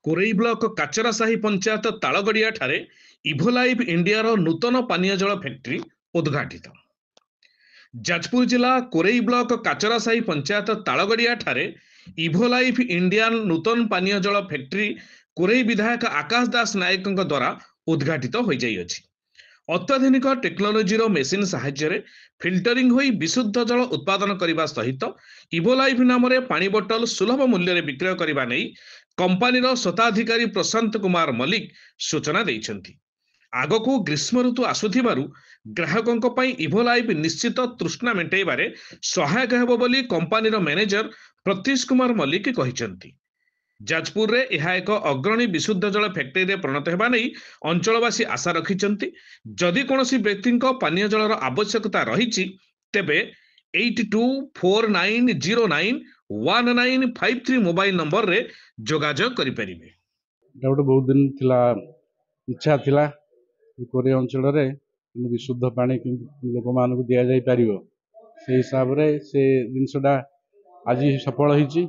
Korei block Kacharasahi panchayat Talgadia ठारे इभोलाइफ India नूतन पानीय जल फैक्ट्री उद्घाटित। जाजपुर जिला कोरेई ब्लॉक काचरासाही पंचायत तालगड़िया ठारे इभोलाइफ इंडिया नूतन पानीय जल फैक्ट्री कोरेई विधायक आकाश दास नायक द्वारा उद्घाटित हो जाइए। अत्याधुनिक टेक्नोलोजी मेसीन साहाय्य फिल्टरिंग होई विशुद्ध जल उत्पादन करने सहित इभोलाइफ नाम पानी बोतल सुलभ मूल्य विक्रय करने नहीं कंपानी स्वताधिकारी प्रशांत कुमार मल्लिक सूचना देइछन्ति। आगको ग्रीष्म ऋतु आसुथिबारु ग्राहकों इभोलाइफ निश्चित तृष्णा मेटाइबारे सहायक हेबो बोली कंपानीर मैनेजर प्रतीश कुमार मल्लिक कहिछन्ति। जाजपुर रे यह एक अग्रणी विशुद्ध जल फैक्ट्री रे परिणत हेबा नै अंचलवासी आशा रखिछन्ति। जदि कोनोसी व्यक्ति पानीय जलर आवश्यकता रहिछि तेबे 8249091953 मोबाइल नंबर रे जोगाजोग करि परिबे। गोटे बहुत दिन थिला इच्छा थिला कोरे अंचल रे विशुद्ध पानी लोक मानक दिया जाई परिबो से हिसाब रे से जिनसडा आज सफल होईछि।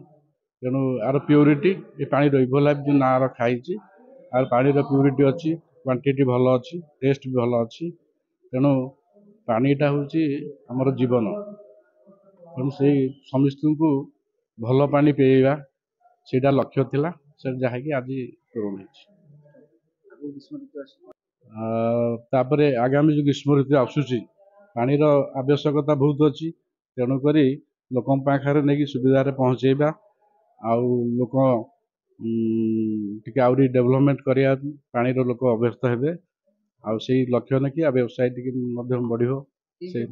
तेणु आर प्यूरीटी ये पानी इभोलाइफ जो ना रखाई आर पानी प्यूरीटी अच्छी क्वांटिटी भल अच्छी टेस्ट भी भल अच्छी। तेणु पानीटा हूँ आमर जीवन। तेणु से समस्त को भल पानी पेयवा से लक्ष्य थिला से जहाँकि आज पूरण होपर आगामी जो ग्रीष्म ऋतु आसूसी पानीर आवश्यकता बहुत अच्छी। तेणुक लोक पाखे नहीं सुविधा पहुँचेबा आउ लोक टिके आउरी डेवलपमेंट करिया पानी रो लोक अभ्यस्त हेबे आउ से लक्ष्य न कि व्यवसाय टिके मध्यम बढ़ियो। से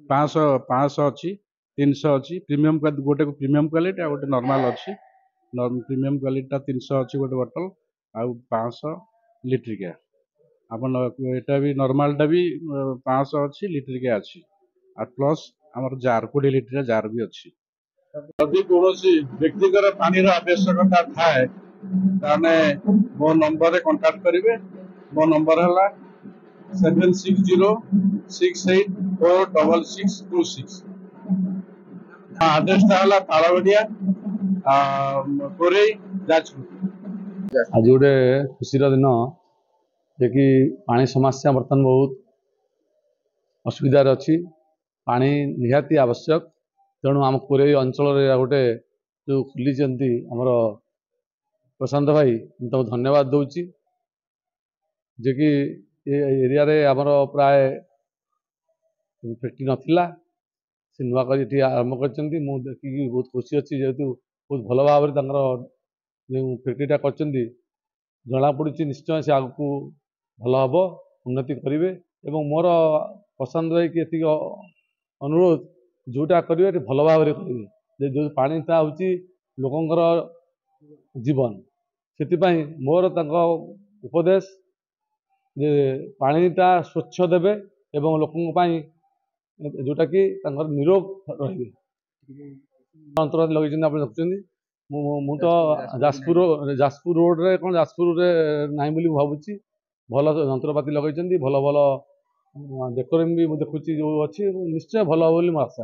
500 अच्छी 300 अच्छी प्रीमियम गोटे प्रीमियम क्वालिटी आ गोटे नॉर्मल अच्छी। प्रीमियम क्वालिटी 300 अच्छी गोटे बोतल आउ 500 लिट्रिका आपन एटा भी नॉर्मलटा भी 500 अच्छी लिट्रिका अच्छी आ प्लस हमर जार 20 लिटर जार भी अच्छी। यदि कौन व्यक्तिगत पानी आवश्यकता थाए ताने मो नंबर कांटेक्ट करेंगे। मो नंबर है 7606846626। आड्रेस तालगड़िया कोरेई जाजपुर। आज गोटे खुशी दिन जे कि पानी समस्या बर्तमान बहुत असुविधार अच्छी। पानी निहाती आवश्यक। तेणु आम कोरेई अंचल गोटे जो खुली आमर प्रशांत भाई तो धन्यवाद दूची जे कि एरिया रे आमर प्राय फैक्ट्री नथिला से नुआ कर आरंभ कर देखिए बहुत खुशी अच्छी जेहेतु बहुत भल भाव फैक्ट्रीटा कर जना पड़ी निश्चय से आग को भल हम उन्नति करेंगे। मोर प्रशांत भाई की ये अनुरोध जोटा करेंगे भल भाव करेंगे जो पानीटा हूँ लोकंर जीवन से मोर उपदेश जे पानीटा स्वच्छ देवे एवं लोक जोटा कि निरोग रे अंतर लगे देखुं। मु तो जाजपुर रोड रे कौन जाजपुर रे ना भावुची भल जंत्रपाति लगे भल भल डेकोरेम भी देखुची जो अच्छी निश्चय भल हो आशा।